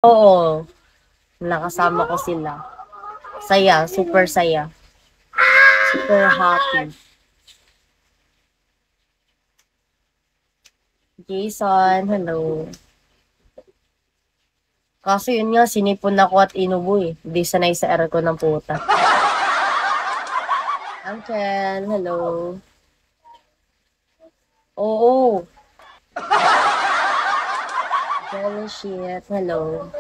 Oo, nakasama ko sila. Saya, super saya. Super happy. Jason, hello. Kaso yun nga, sinipon ako at inubo eh. Hindi sanay sa aircon ng puta. Uncle, hello. Oo. Holy shit, hello.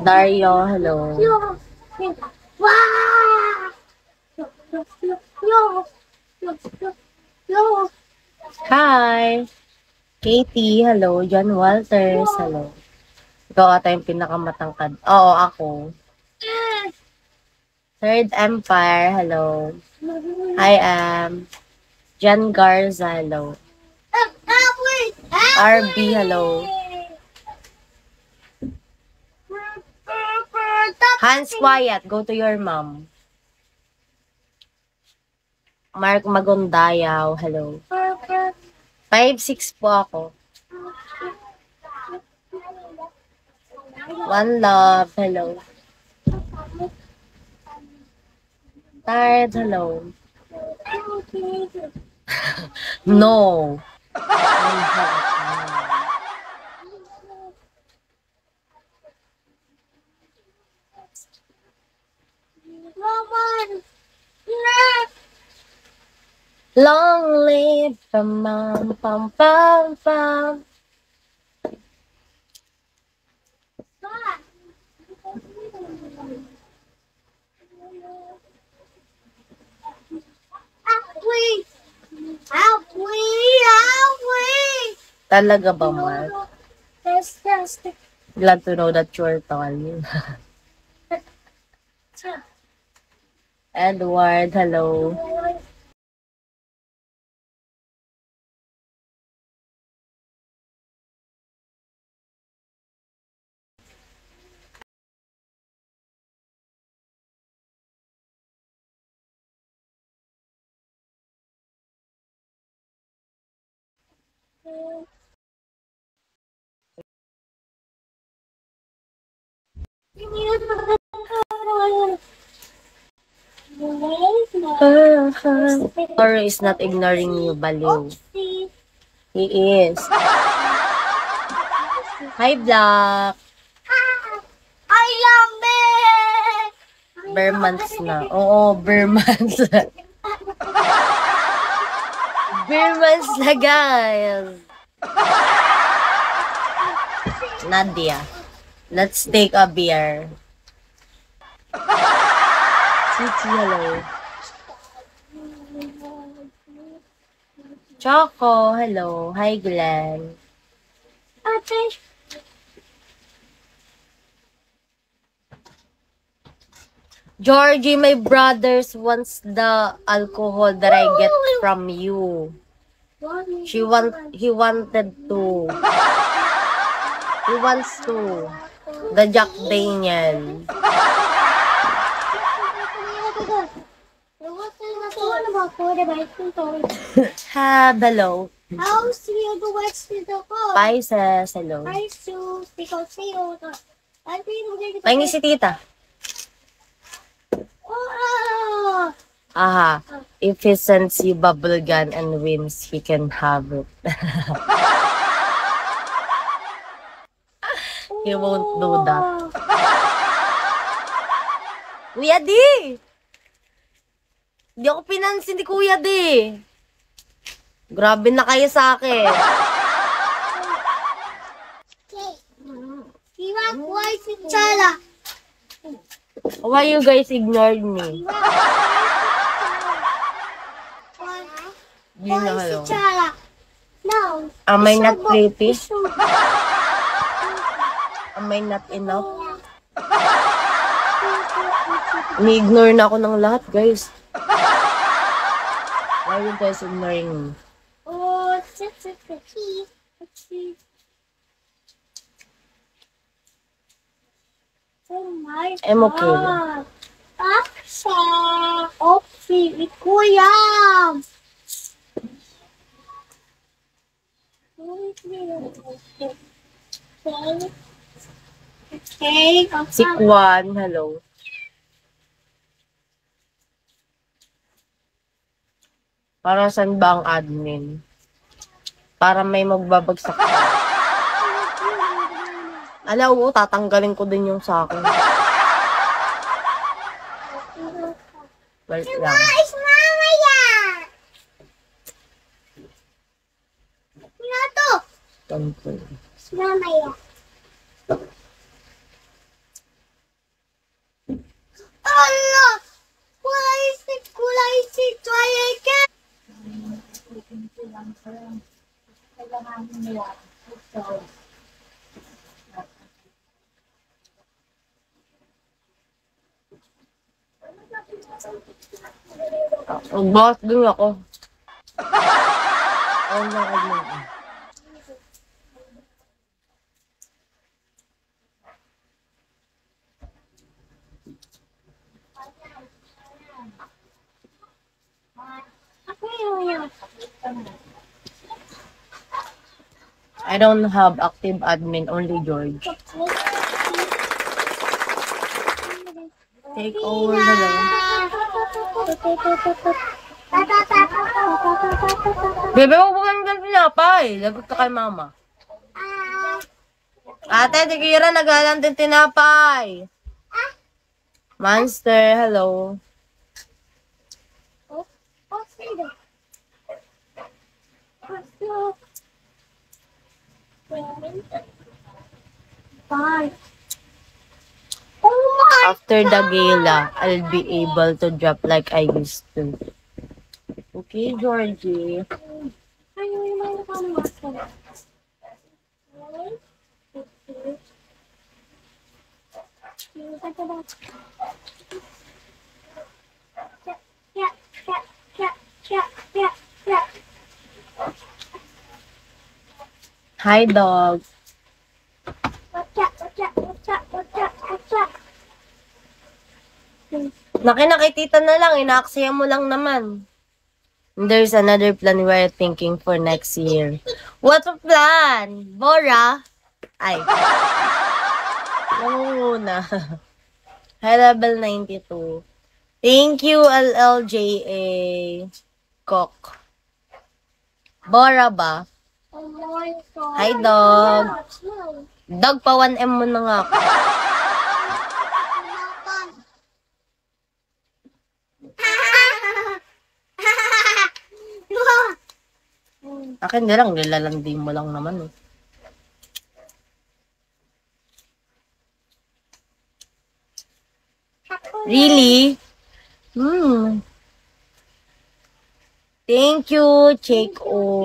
Dario, hello. Hi! Katie, hello. John Walters, hello. Ikaw ata yung pinakamatangkad. Oo, ako. Third Empire, hello. I am Jan Garza, hello. RB, hello. Hans, quiet. Go to your mom. Mark Magondayaw, hello. 5'6" po ako. One love, hello. Tired, hello. No. Long live the mom, pam pam pam. Talaga ba, Mark? Glad to know that you're tall. Edward, hello. Toro is not ignoring you, baliw. He is. Hi, Black. I love it! Bare months na. Oo, bare months. Bare months na, guys. Nadia, let's take a beer. Chichi, hello. Choco, hello. Hi, Glenn. Georgie, my brothers wants the alcohol that I get from you. He wanted to. He wants to. The Jack Daniel. Ha, hello. Pisces, hello. Pahingi si tita. Aha. If he sends you bubble gun and wins, he can have it. He won't do that. Kuya D! Hindi ako pinansin ni Kuya D. Grabe na kayo sa akin. Why you guys ignored me? You know, hello. Am I not pretty? Am I not enough? Ni-ignore na ako ng lahat, guys. Why are you guys ignoring me? I'm okay. Opsi, kuya. Okay. Si Kwan, hello. Para saan ba ang admin? Para may magbabagsak. Alam mo, tatanggalin ko din yung sa akin. Wait lang. Guys, mama yan. Ano to? Tonton. Mama yan. Allah! Kulay si, try again. Boss din ako. Ayun lang admin. I don't have active admin, only George. Take over, hello. Bebe, huwag mo ganyan tinapay. Lagot ka kay mama. Ate, si Kira nagalang din tinapay. Monster, hello. After the gala, I'll be able to drop like I used to. Okay, Georgie. Hi, dog. Nakitita na lang, inaaksaya mo lang naman. There's another plan we're thinking for next year. What's a plan? Bora? Ay. Namumuna. Hi, level 92. Thank you, LLJA. Cock. Bora ba? Hi, dog. Dog, pa 1M mo na nga ako. Akin na lang, nilalanding mo lang naman. Really? Thank you, Checo.